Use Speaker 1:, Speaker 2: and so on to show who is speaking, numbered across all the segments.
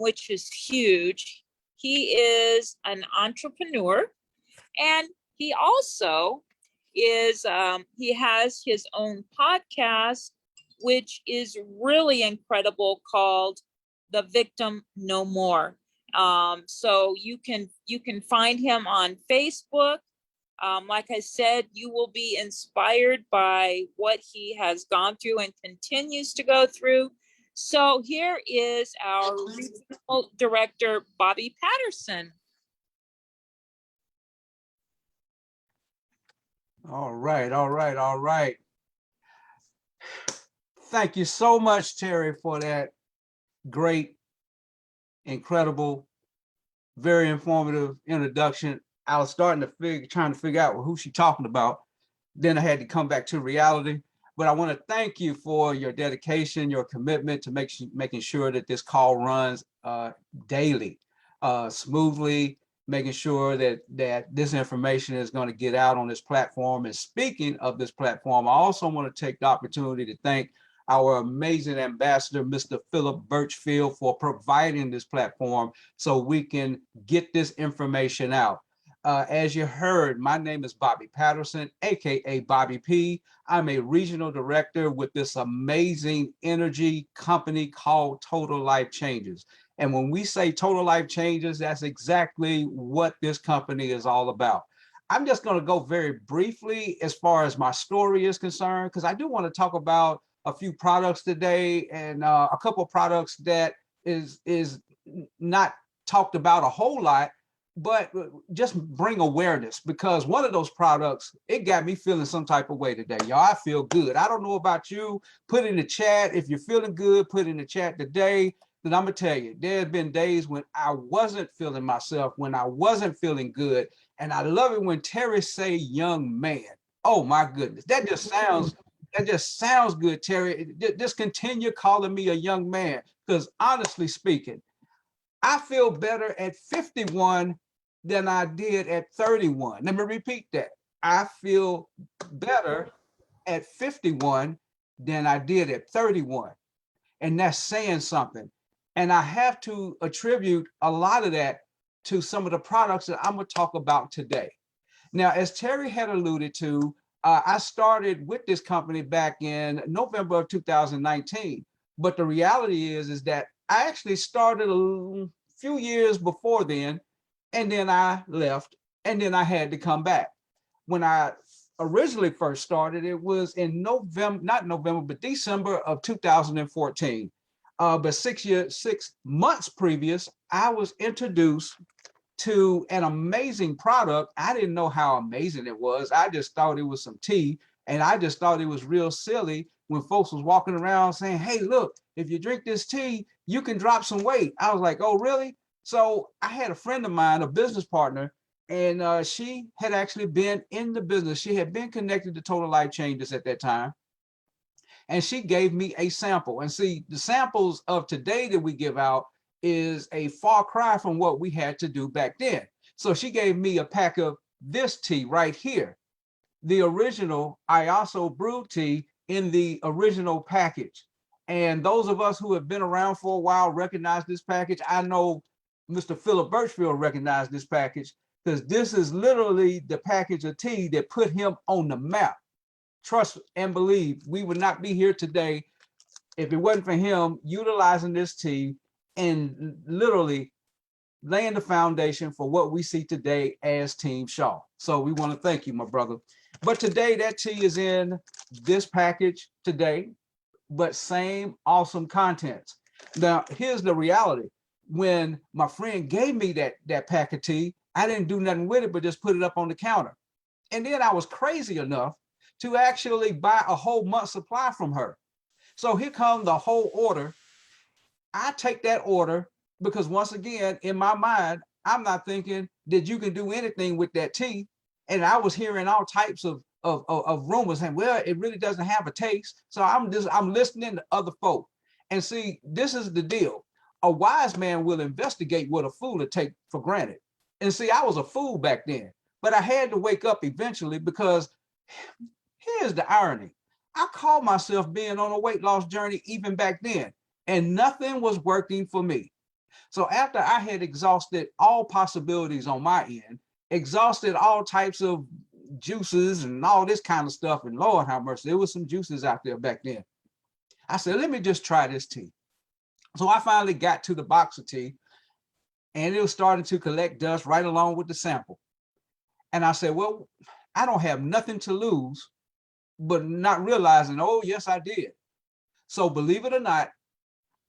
Speaker 1: which is huge. He is an entrepreneur, and he also is, he has his own podcast, which is really incredible, called The Victim No More. So you can find him on Facebook. Like I said, you will be inspired by what he has gone through and continues to go through. So here is our regional director, Bobby Patterson.
Speaker 2: All right, all right, all right. Thank you so much, Terry, for that great, incredible, very informative introduction. I was starting to trying to figure out who she's talking about. Then I had to come back to reality. But I want to thank you for your dedication, your commitment to making sure that this call runs daily, smoothly, making sure that this information is going to get out on this platform. And speaking of this platform, I also want to take the opportunity to thank our amazing ambassador, Mr. Philip Birchfield, for providing this platform so we can get this information out. As you heard, my name is Bobby Patterson, aka Bobby P. I'm a regional director with this amazing energy company called Total Life Changes. And when we say Total Life Changes, that's exactly what this company is all about. I'm just going to go very briefly as far as my story is concerned, because I do want to talk about a few products today, and a couple of products that is not talked about a whole lot, but just bring awareness, because one of those products, it got me feeling some type of way today, y'all. I feel good. I don't know about you. Put in the chat if you're feeling good. Put in the chat today. Then I'm gonna tell you, there have been days when I wasn't feeling myself, when I wasn't feeling good. And I love it when Terry say young man. Oh my goodness, that just sounds good, Terry. Just continue calling me a young man, because honestly speaking, I feel better at 51 than I did at 31. Let me repeat that. I feel better at 51 than I did at 31. And that's saying something. And I have to attribute a lot of that to some of the products that I'm going to talk about today. Now, as Terry had alluded to, I started with this company back in November of 2019. But the reality is that I actually started a few years before then, and then I left, and then I had to come back. When I originally first started, it was in December of 2014. But 6 months previous, I was introduced to an amazing product. I didn't know how amazing it was. I just thought it was some tea, and I just thought it was real silly when folks was walking around saying, hey, look, if you drink this tea, you can drop some weight. I was like, oh, really? So I had a friend of mine, a business partner, and she had actually been in the business. She had been connected to Total Life Changes at that time. And she gave me a sample. And see, the samples of today that we give out is a far cry from what we had to do back then. So she gave me a pack of this tea right here, the original I also brewed tea in the original package. And those of us who have been around for a while recognize this package. I know Mr. Philip Birchfield recognized this package, because this is literally the package of tea that put him on the map. Trust and believe, we would not be here today if it wasn't for him utilizing this tea and literally laying the foundation for what we see today as Team Shaw. So we want to thank you, my brother. But today that tea is in this package today, but same awesome contents. Now, here's the reality. When my friend gave me that pack of tea, I didn't do nothing with it, but just put it up on the counter. And then I was crazy enough to actually buy a whole month's supply from her. So here comes the whole order. I take that order because, once again, in my mind, I'm not thinking that you can do anything with that tea. And I was hearing all types of rumors saying, well, it really doesn't have a taste. So I'm listening to other folk. And see, this is the deal. A wise man will investigate what a fool will take for granted. And see, I was a fool back then, but I had to wake up eventually, because here's the irony. I called myself being on a weight loss journey even back then, and nothing was working for me. So after I had exhausted all possibilities on my end, exhausted all types of juices and all this kind of stuff, and Lord have mercy, there was some juices out there back then. I said, let me just try this tea. So I finally got to the box of tea, and it was starting to collect dust right along with the sample. And I said, well, I don't have nothing to lose, but not realizing, oh, yes, I did. So believe it or not,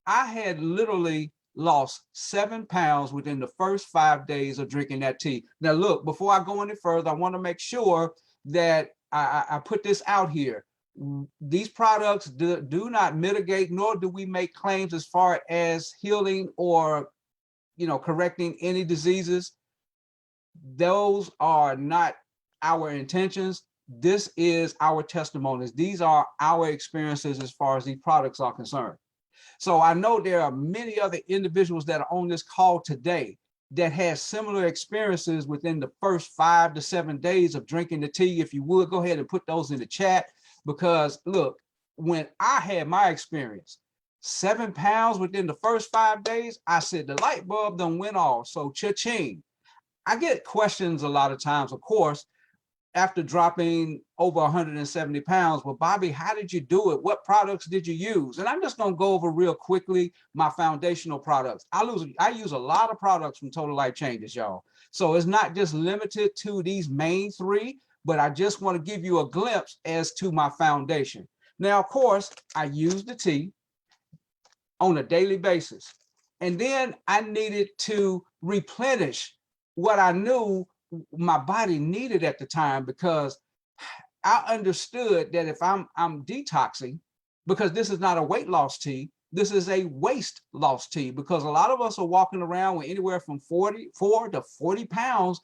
Speaker 2: I had literally lost 7 pounds within the first 5 days of drinking that tea. Now, look, before I go any further, I want to make sure that I put this out here. These products do not mitigate, nor do we make claims as far as healing or, correcting any diseases. Those are not our intentions. This is our testimonies. These are our experiences as far as these products are concerned. So I know there are many other individuals that are on this call today that has similar experiences within the first 5 to 7 days of drinking the tea. If you would, go ahead and put those in the chat, because look, when I had my experience, 7 pounds within the first 5 days, I said the light bulb done went off. So cha-ching. I get questions a lot of times, of course, after dropping over 170 pounds. Well, Bobby, how did you do it? What products did you use? And I'm just going to go over real quickly my foundational products. I use a lot of products from Total Life Changes, y'all. So it's not just limited to these main 3, but I just want to give you a glimpse as to my foundation. Now, of course, I use the tea on a daily basis. And then I needed to replenish what I knew my body needed at the time, because I understood that if I'm detoxing, because this is not a weight loss tea, this is a waist loss tea, because a lot of us are walking around with anywhere from 44 to 40 pounds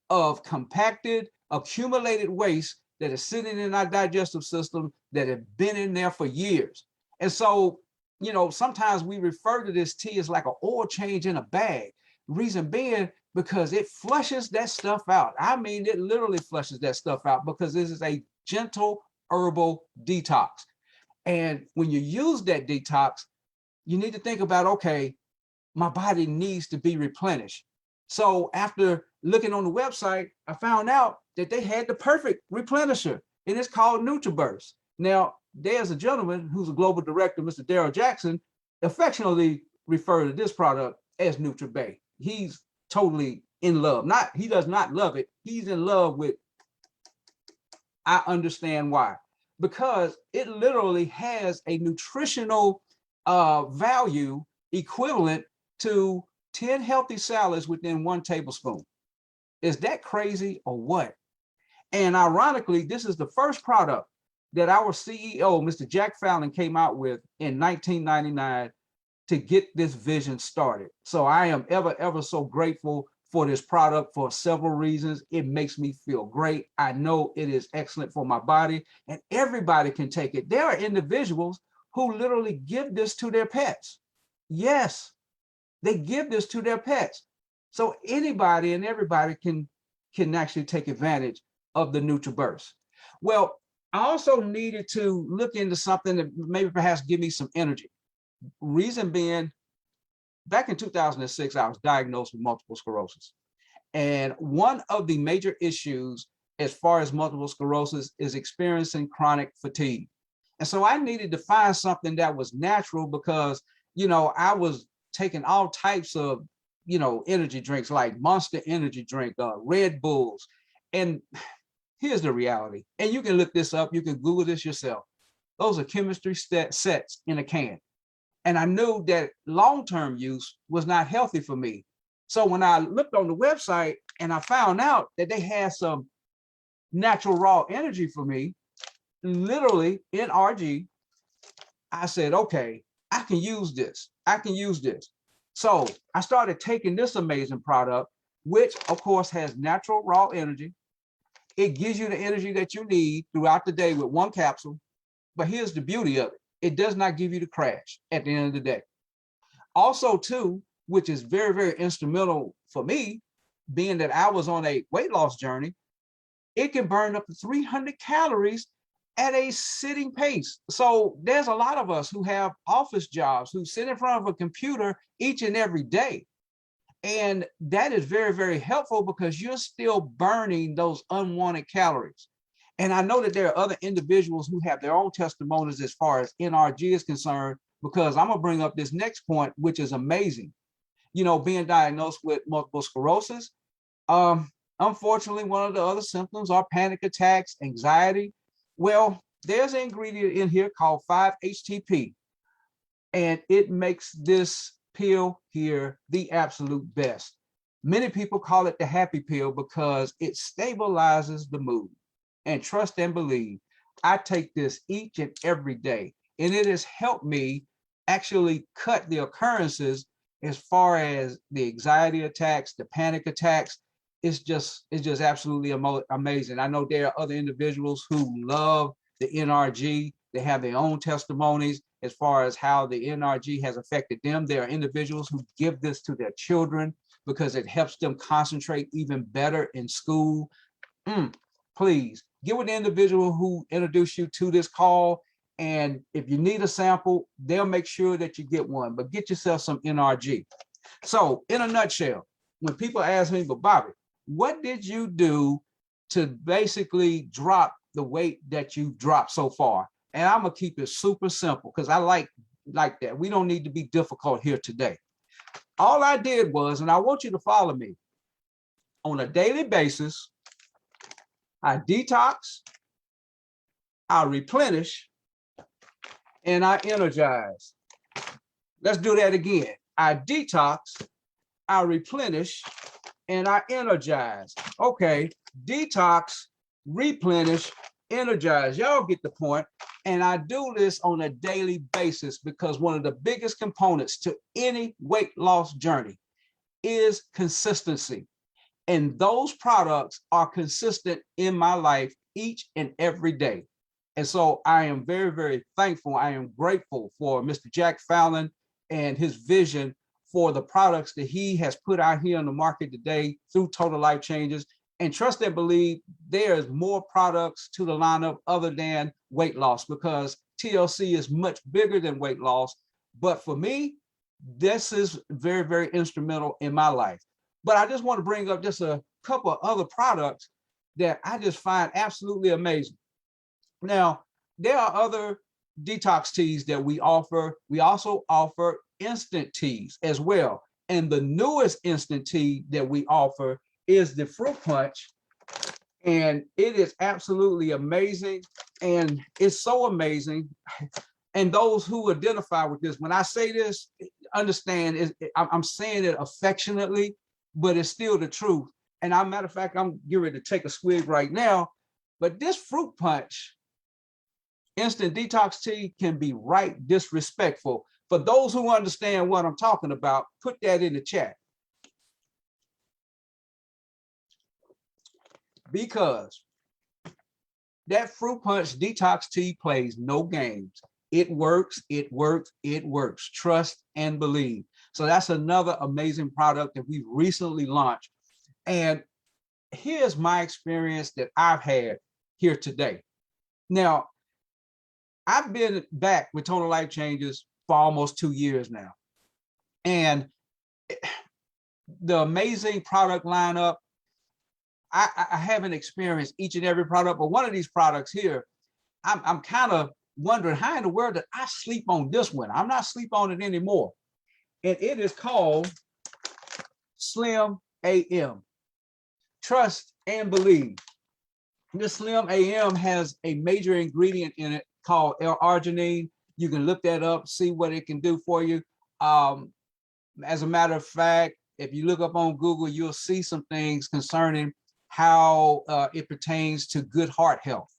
Speaker 2: of compacted, accumulated waste that is sitting in our digestive system that have been in there for years. And so, sometimes we refer to this tea as like an oil change in a bag. Reason being, because it flushes that stuff out. I mean, it literally flushes that stuff out, because this is a gentle herbal detox. And when you use that detox, you need to think about, okay, my body needs to be replenished. So after looking on the website, I found out that they had the perfect replenisher, and it's called NutriBurst. Now, there's a gentleman who's a global director, Mr. Daryl Jackson, affectionately referred to this product as NutriBay. He's totally in love. He does not love it. He's in love with, I understand why. Because it literally has a nutritional value equivalent to 10 healthy salads within 1 tablespoon. Is that crazy or what? And ironically, this is the first product that our CEO, Mr. Jack Fallon, came out with in 1999 to get this vision started. So I am ever so grateful for this product for several reasons. It makes me feel great. I know it is excellent for my body, and everybody can take it. There are individuals who literally give this to their pets. Yes, they give this to their pets. So anybody and everybody can actually take advantage of the NutriBurst. Well, I also needed to look into something that maybe perhaps give me some energy. Reason being, back in 2006, I was diagnosed with multiple sclerosis. And one of the major issues as far as multiple sclerosis is experiencing chronic fatigue. And so I needed to find something that was natural, because, I was taking all types of, energy drinks like Monster Energy drink, Red Bulls. And here's the reality. And you can look this up. You can Google this yourself. Those are chemistry sets in a can. And I knew that long-term use was not healthy for me. So when I looked on the website and I found out that they had some natural raw energy for me, literally NRG, I said, okay, I can use this. I can use this. So I started taking this amazing product, which of course has natural raw energy. It gives you the energy that you need throughout the day with 1 capsule. But here's the beauty of it. It does not give you the crash at the end of the day. Also, too, which is very instrumental for me, being that I was on a weight loss journey, it can burn up to 300 calories at a sitting pace. So there's a lot of us who have office jobs, who sit in front of a computer each and every day. And that is very, very helpful because you're still burning those unwanted calories. And I know that there are other individuals who have their own testimonies as far as NRG is concerned, because I'm going to bring up this next point, which is amazing. You know, being diagnosed with multiple sclerosis, unfortunately, one of the other symptoms are panic attacks, anxiety. Well, there's an ingredient in here called 5-HTP, and it makes this pill here the absolute best. Many people call it the happy pill because it stabilizes the mood. And trust and believe, I take this each and every day, and it has helped me actually cut the occurrences as far as the anxiety attacks, the panic attacks. It's just absolutely amazing. I know there are other individuals who love the NRG. They have their own testimonies as far as how the NRG has affected them. There are individuals who give this to their children because it helps them concentrate even better in school. Please get with the individual who introduced you to this call. And if you need a sample, they'll make sure that you get one, but get yourself some NRG. So in a nutshell, when people ask me, but Bobby, what did you do to basically drop the weight that you dropped so far? And I'm gonna keep it super simple because I like that. We don't need to be difficult here today. All I did was, and I want you to follow me, on a daily basis, I detox, I replenish, and I energize. Let's do that again. I detox, I replenish, and I energize. Okay, detox, replenish, energize. Y'all get the point. And I do this on a daily basis because one of the biggest components to any weight loss journey is consistency. And those products are consistent in my life each and every day. And so I am very, very thankful. I am grateful for Mr. Jack Fallon and his vision for the products that he has put out here on the market today through Total Life Changes. And trust and believe there's more products to the lineup other than weight loss, because TLC is much bigger than weight loss. But for me, this is very, very instrumental in my life. But I just want to bring up just a couple of other products that I just find absolutely amazing. Now, there are other detox teas that we offer. We also offer instant teas as well. And the newest instant tea that we offer is the fruit punch. And it is absolutely amazing. And it's so amazing. And those who identify with this, when I say this, understand, I'm saying it affectionately, but it's still the truth. And as a matter of fact, I'm getting ready to take a swig right now. But this fruit punch instant detox tea can be right disrespectful. For those who understand what I'm talking about, put that in the chat. Because that fruit punch detox tea plays no games. It works, it works, it works. Trust and believe. So that's another amazing product that we've recently launched. And here's my experience that I've had here today. Now, I've been back with Total Life Changes for almost 2 years now. And the amazing product lineup, I haven't experienced each and every product, but one of these products here, I'm kind of wondering how in the world did I sleep on this one? I'm not sleep on it anymore. And it is called Slim AM. Trust and believe. This Slim AM has a major ingredient in it called L-arginine. You can look that up, see what it can do for you. As a matter of fact, if you look up on Google, you'll see some things concerning how it pertains to good heart health.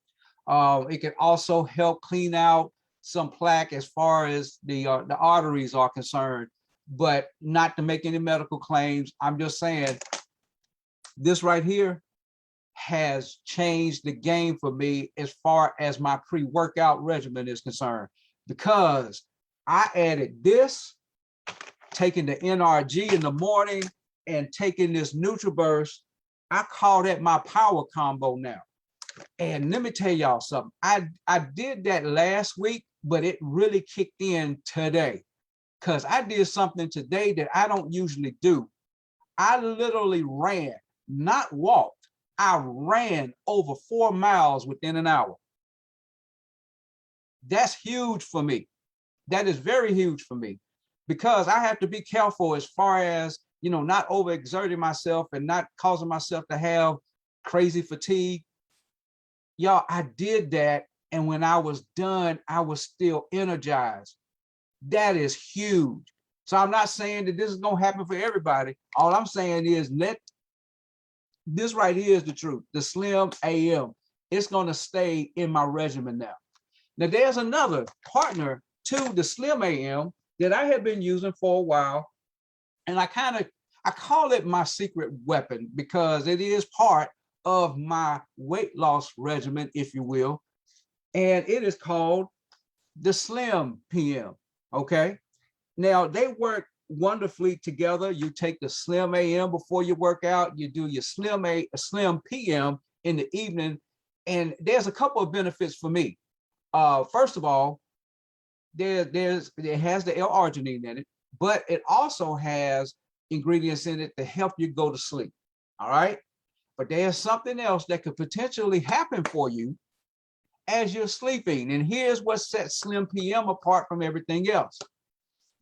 Speaker 2: It can also help clean out some plaque as far as the arteries are concerned, but not to make any medical claims. I'm just saying this right here has changed the game for me as far as my pre-workout regimen is concerned, because I added this, taking the NRG in the morning and taking this NutriBurst. I call that my power combo now. And let me tell y'all something. I did that last week, but it really kicked in today because I did something today that I don't usually do. I literally ran, not walked. I ran over 4 miles within an hour. That's huge for me. That is very huge for me because I have to be careful as far as, not overexerting myself and not causing myself to have crazy fatigue. Y'all, I did that. And when I was done, I was still energized. That is huge. So I'm not saying that this is going to happen for everybody. All I'm saying is this right here is the truth. The Slim AM, it's going to stay in my regimen now. Now, there's another partner to the Slim AM that I have been using for a while. And I call it my secret weapon because it is part of my weight loss regimen, if you will. And it is called the Slim PM. Okay. Now they work wonderfully together. You take the Slim AM before you work out, you do your Slim PM in the evening. And there's a couple of benefits for me. First of all, it has the L-arginine in it, but it also has ingredients in it to help you go to sleep. All right. But there's something else that could potentially happen for you as you're sleeping. And here's what sets Slim PM apart from everything else.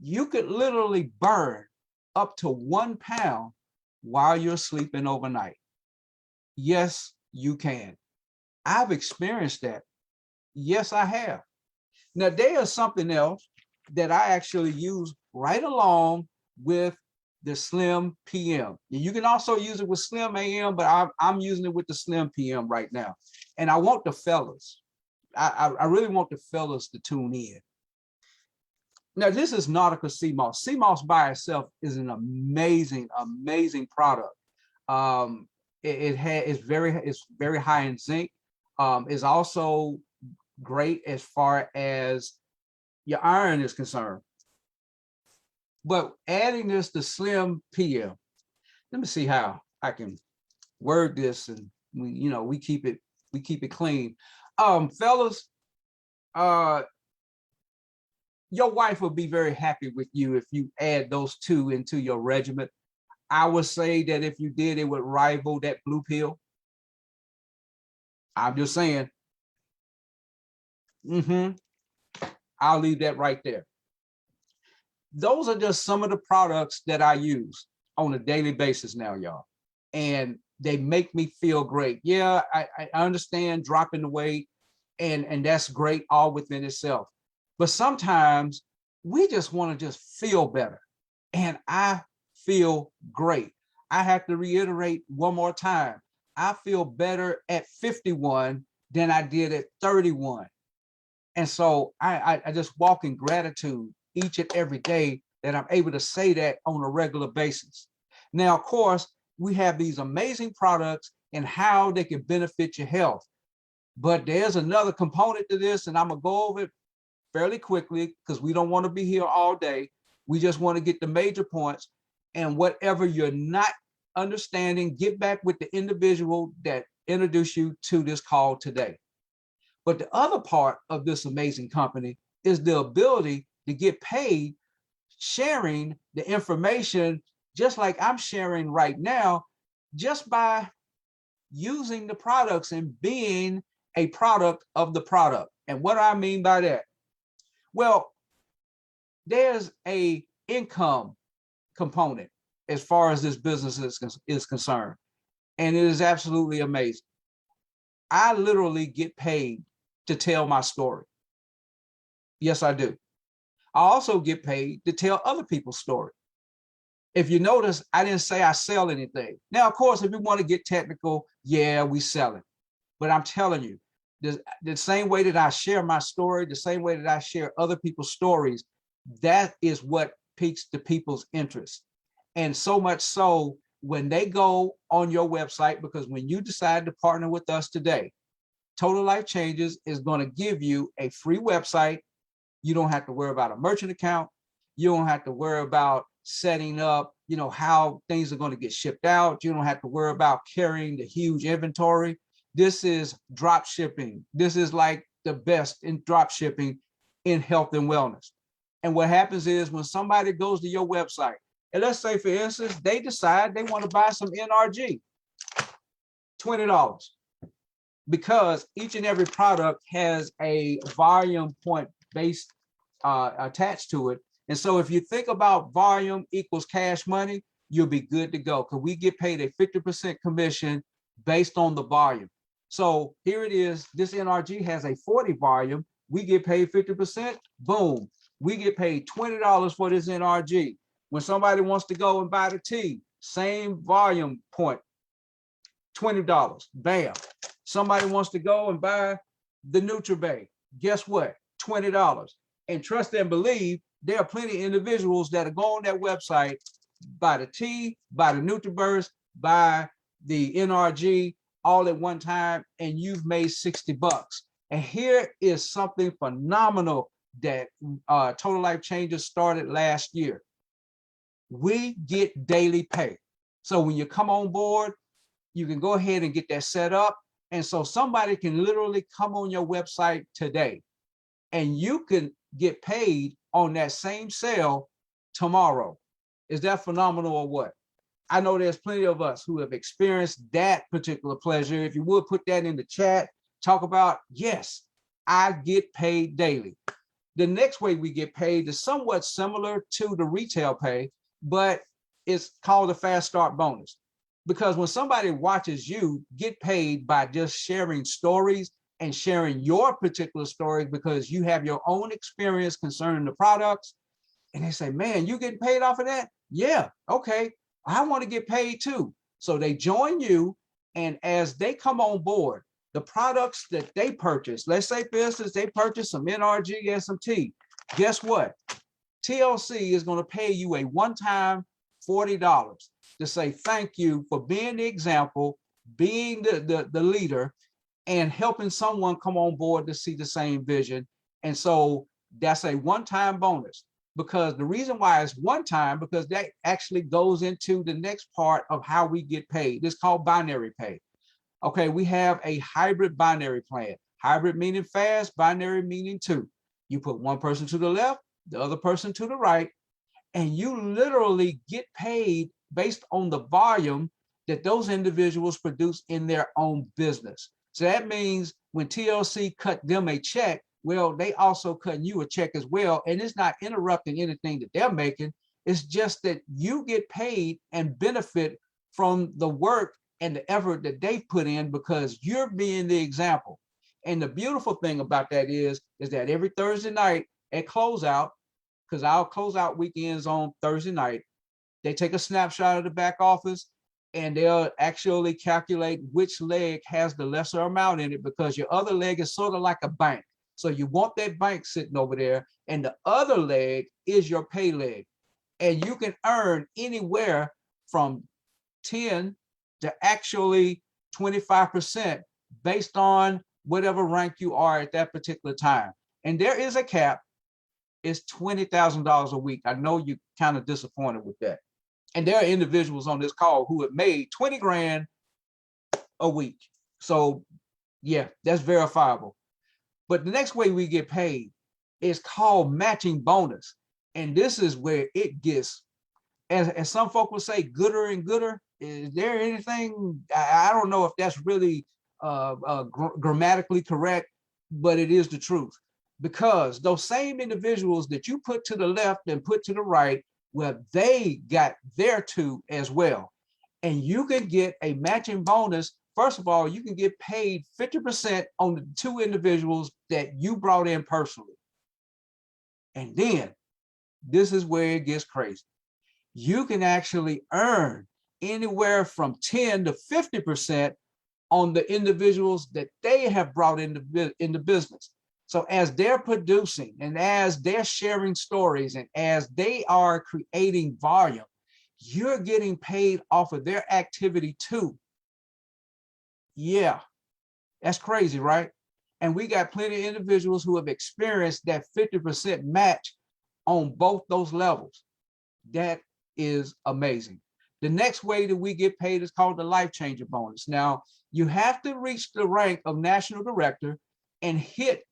Speaker 2: You could literally burn up to 1 pound while you're sleeping overnight. Yes, you can. I've experienced that. Yes, I have. Now, there's something else that I actually use right along with the Slim PM. You can also use it with Slim AM, but I'm using it with the Slim PM right now. And I want the fellas, I really want the fellas to tune in. Now, this is Nautical Cmos. Cmos by itself is an amazing, amazing product. It's very high in zinc. It's also great as far as your iron is concerned. But adding this to Slim PM, let me see how I can word this, and we keep it clean. Fellas, your wife will be very happy with you if you add those two into your regimen. I would say that if you did, it would rival that blue pill. I'm just saying. I'll leave that right there. Those are just some of the products that I use on a daily basis now, y'all. And they make me feel great. Yeah, I understand dropping the weight, and that's great all within itself. But sometimes we just want to just feel better. And I feel great. I have to reiterate one more time. I feel better at 51 than I did at 31. And so I just walk in gratitude each and every day that I'm able to say that on a regular basis. Now, of course, we have these amazing products and how they can benefit your health. But there's another component to this, and I'm going to go over it fairly quickly because we don't want to be here all day. We just want to get the major points. And whatever you're not understanding, get back with the individual that introduced you to this call today. But the other part of this amazing company is the ability to get paid sharing the information, just like I'm sharing right now, just by using the products and being a product of the product. And what do I mean by that? Well, there's a income component as far as this business is concerned. And it is absolutely amazing. I literally get paid to tell my story. Yes, I do. I also get paid to tell other people's story. If you notice, I didn't say I sell anything. Now, of course, if you want to get technical, yeah, we sell it. But I'm telling you, the same way that I share my story, the same way that I share other people's stories, that is what piques the people's interest. And so much so when they go on your website, because when you decide to partner with us today, Total Life Changes is going to give you a free website. You don't have to worry about a merchant account. You don't have to worry about setting up, how things are going to get shipped out. You don't have to worry about carrying the huge inventory. This is drop shipping. This is like the best in drop shipping in health and wellness. And what happens is when somebody goes to your website, and let's say, for instance, they decide they want to buy some NRG, $20, because each and every product has a volume point base attached to it. And so if you think about volume equals cash money, you'll be good to go, because we get paid a 50% commission based on the volume. So here it is. This NRG has a 40 volume. We get paid 50%. Boom. We get paid $20 for this NRG. When somebody wants to go and buy the tea, same volume point, $20. Bam. Somebody wants to go and buy the NutriBay. Guess what? $20. And trust and believe, there are plenty of individuals that are going on that website, buy the tea, buy the NutriBurst, buy the NRG all at one time, and you've made 60 bucks. And here is something phenomenal that Total Life Changers started last year. We get daily pay. So when you come on board, you can go ahead and get that set up. And so somebody can literally come on your website today and you can get paid on that same sale tomorrow. Is that phenomenal or what? I know there's plenty of us who have experienced that particular pleasure. If you would put that in the chat, talk about, yes, I get paid daily. The next way we get paid is somewhat similar to the retail pay, but it's called a fast start bonus. Because when somebody watches you get paid by just sharing stories and sharing your particular stories because you have your own experience concerning the products, and they say, man, you getting paid off of that? Yeah, okay, I want to get paid too. So they join you, and as they come on board, the products that they purchase, let's say, for instance, they purchase some NRG and some tea. Guess what? TLC is going to pay you a one-time $40 to say thank you for being the example, being the leader, and helping someone come on board to see the same vision. And so that's a one-time bonus. Because the reason why it's one time, because that actually goes into the next part of how we get paid. It's called binary pay. Okay, we have a hybrid binary plan. Hybrid meaning fast, binary meaning two. You put one person to the left, the other person to the right, and you literally get paid based on the volume that those individuals produce in their own business. So that means when TLC cut them a check, well, they also cut you a check as well. And it's not interrupting anything that they're making. It's just that you get paid and benefit from the work and the effort that they've put in because you're being the example. And the beautiful thing about that is that every Thursday night at closeout, because our closeout weekends on Thursday night, they take a snapshot of the back office and they'll actually calculate which leg has the lesser amount in it, because your other leg is sort of like a bank. So you want that bank sitting over there, and the other leg is your pay leg. And you can earn anywhere from 10 to actually 25% based on whatever rank you are at that particular time. And there is a cap. It's $20,000 a week. I know you're kind of disappointed with that. And there are individuals on this call who have made 20 grand a week. So yeah, that's verifiable. But the next way we get paid is called matching bonus. And this is where it gets, as some folk will say, gooder and gooder. Is there anything, I don't know if that's really grammatically correct, but it is the truth. Because those same individuals that you put to the left and put to the right, well, they got there too as well. And you can get a matching bonus. First of all, you can get paid 50% on the two individuals that you brought in personally. And then this is where it gets crazy. You can actually earn anywhere from 10 to 50% on the individuals that they have brought into business. So as they're producing and as they're sharing stories and as they are creating volume, you're getting paid off of their activity too. Yeah, that's crazy, right? And we got plenty of individuals who have experienced that 50% match on both those levels. That is amazing. The next way that we get paid is called the Life Changer bonus. Now, you have to reach the rank of national director and hit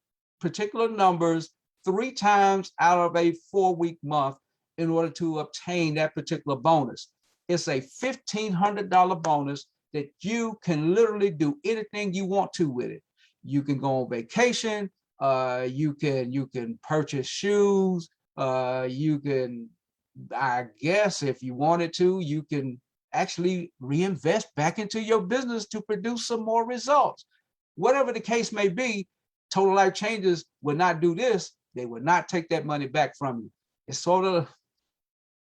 Speaker 2: particular numbers 3 times out of a 4-week month in order to obtain that particular bonus. It's a $1,500 bonus that you can literally do anything you want to with it. You can go on vacation. You can purchase shoes. You can, I guess, if you wanted to, you can actually reinvest back into your business to produce some more results. Whatever the case may be, Total Life Changers would not do this. They would not take that money back from you. It's sort of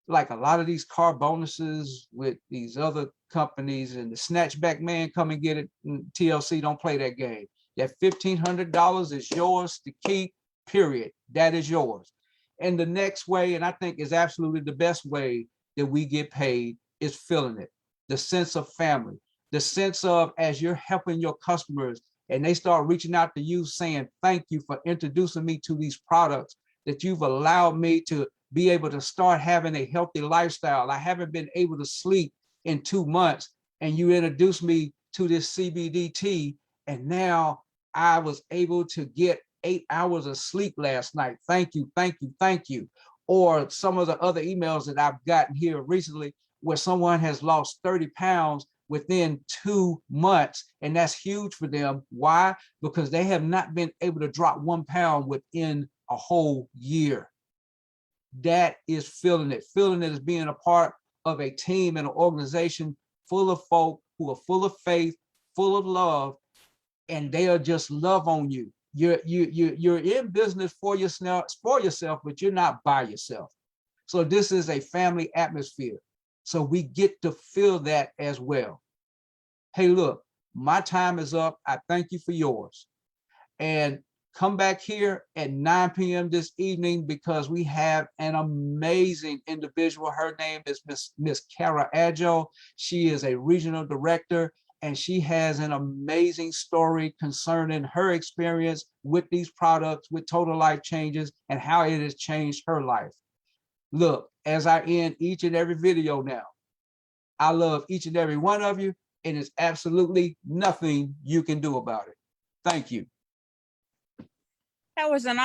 Speaker 2: like a lot of these car bonuses with these other companies, and the snatchback man, come and get it. TLC, don't play that game. That $1,500 is yours to keep, period. That is yours. And the next way, and I think is absolutely the best way that we get paid, is feeling it. The sense of family, the sense of, as you're helping your customers and they start reaching out to you saying, thank you for introducing me to these products, that you've allowed me to be able to start having a healthy lifestyle. I haven't been able to sleep in 2 months, and you introduced me to this CBD tea, and now I was able to get 8 hours of sleep last night. Thank you, thank you, thank you. Or some of the other emails that I've gotten here recently where someone has lost 30 pounds within 2 months, and that's huge for them. Why? Because they have not been able to drop 1 pound within a whole year. That is feeling it. Feeling it is being a part of a team and an organization full of folk who are full of faith, full of love, and they'll just love on you. You're in business for yourself, but you're not by yourself. So this is a family atmosphere. So we get to feel that as well. Hey, look, my time is up. I thank you for yours. And come back here at 9 p.m. this evening, because we have an amazing individual. Her name is Miss Kara Adjo. She is a regional director, and she has an amazing story concerning her experience with these products, with Total Life Changes, and how it has changed her life. Look, as I end each and every video now, I love each and every one of you, and there's absolutely nothing you can do about it. Thank you.
Speaker 1: That was an